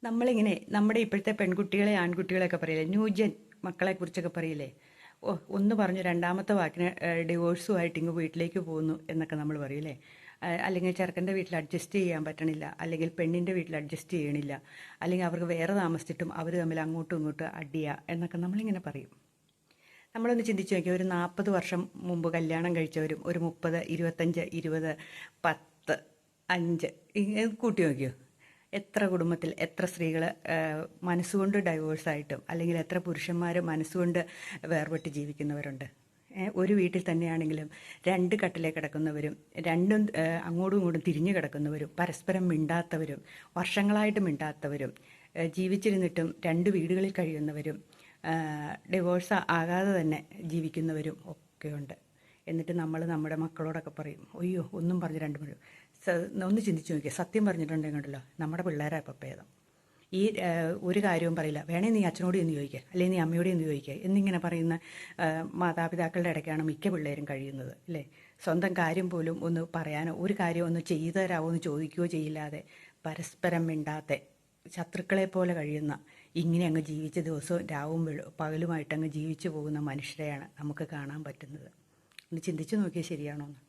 നമ്മളിങ്ങനെ നമ്മുടെ ഇപ്പോഴത്തെ പെൺകുട്ടികളെ ആൺകുട്ടികളെയൊക്കെ പറയില്ലേ, ന്യൂജൻ മക്കളെ കുറിച്ചൊക്കെ പറയില്ലേ, ഓ ഒന്ന് പറഞ്ഞു രണ്ടാമത്തെ വാക്കിന് ഡിവോഴ്സുമായിട്ട് ഇങ്ങ് വീട്ടിലേക്ക് പോകുന്നു എന്നൊക്കെ നമ്മൾ പറയില്ലേ. അല്ലെങ്കിൽ ചെറുക്കൻ്റെ വീട്ടിൽ അഡ്ജസ്റ്റ് ചെയ്യാൻ പറ്റണില്ല, അല്ലെങ്കിൽ പെണ്ണിൻ്റെ വീട്ടിൽ അഡ്ജസ്റ്റ് ചെയ്യണില്ല, അല്ലെങ്കിൽ അവർക്ക് വേറെ താമസിച്ചിട്ടും അവർ തമ്മിൽ അങ്ങോട്ടും ഇങ്ങോട്ടും അടിയുക എന്നൊക്കെ നമ്മളിങ്ങനെ പറയും. നമ്മളൊന്ന് ചിന്തിച്ച് നോക്കിയാൽ ഒരു 40 വർഷം മുമ്പ് കല്യാണം കഴിച്ചവരും ഒരു 30, 25, 20, 10, 5 ഇങ്ങനെ കൂട്ടി നോക്കിയോ, എത്ര കുടുംബത്തിൽ എത്ര സ്ത്രീകൾ മനസ്സുകൊണ്ട് ഡൈവേഴ്സായിട്ടും അല്ലെങ്കിൽ എത്ര പുരുഷന്മാർ മനസ്സുകൊണ്ട് വേർപെട്ട് ജീവിക്കുന്നവരുണ്ട്. ഒരു വീട്ടിൽ തന്നെയാണെങ്കിലും 2 കട്ടിലേ കിടക്കുന്നവരും രണ്ടും അങ്ങോട്ടും ഇങ്ങോട്ടും തിരിഞ്ഞു കിടക്കുന്നവരും പരസ്പരം മിണ്ടാത്തവരും വർഷങ്ങളായിട്ട് മിണ്ടാത്തവരും ജീവിച്ചിരുന്നിട്ടും 2 വീടുകളിൽ കഴിയുന്നവരും ഡിവോഴ്സ് ആകാതെ തന്നെ ജീവിക്കുന്നവരും ഒക്കെയുണ്ട്. എന്നിട്ട് നമ്മൾ നമ്മുടെ മക്കളോടൊക്കെ പറയും, അയ്യോ ഒന്നും പറഞ്ഞ് 2 മണി ഒന്ന് ചിന്തിച്ച് നോക്കിയാൽ സത്യം പറഞ്ഞിട്ടുണ്ടെങ്കിൽ ഉണ്ടല്ലോ നമ്മുടെ പിള്ളേരാ ഇപ്പം ഭേദം. ഈ ഒരു കാര്യവും പറയില്ല, വേണേ നീ അച്ഛനോട് എന്ന് ചോദിക്കുക, അല്ലെങ്കിൽ നീ അമ്മയോട് എന്ന് ചോദിക്കുക എന്നിങ്ങനെ പറയുന്ന മാതാപിതാക്കളുടെ ഇടയ്ക്കാണ് മിക്ക പിള്ളേരും കഴിയുന്നത് അല്ലേ. സ്വന്തം കാര്യം പോലും ഒന്ന് പറയാനോ ഒരു കാര്യം ഒന്ന് ചെയ്തു തരാമോ എന്ന് ചോദിക്കുകയോ ചെയ്യില്ലാതെ പരസ്പരം മിണ്ടാതെ ശത്രുക്കളെ പോലെ കഴിയുന്ന, ഇങ്ങനെ അങ്ങ് ജീവിച്ച ദിവസവും രാവും പകലുമായിട്ട് അങ്ങ് ജീവിച്ചു പോകുന്ന മനുഷ്യരെയാണ് നമുക്ക് കാണാൻ പറ്റുന്നത്. ഒന്ന് ചിന്തിച്ച് നോക്കിയാൽ ശരിയാണോ എന്ന്.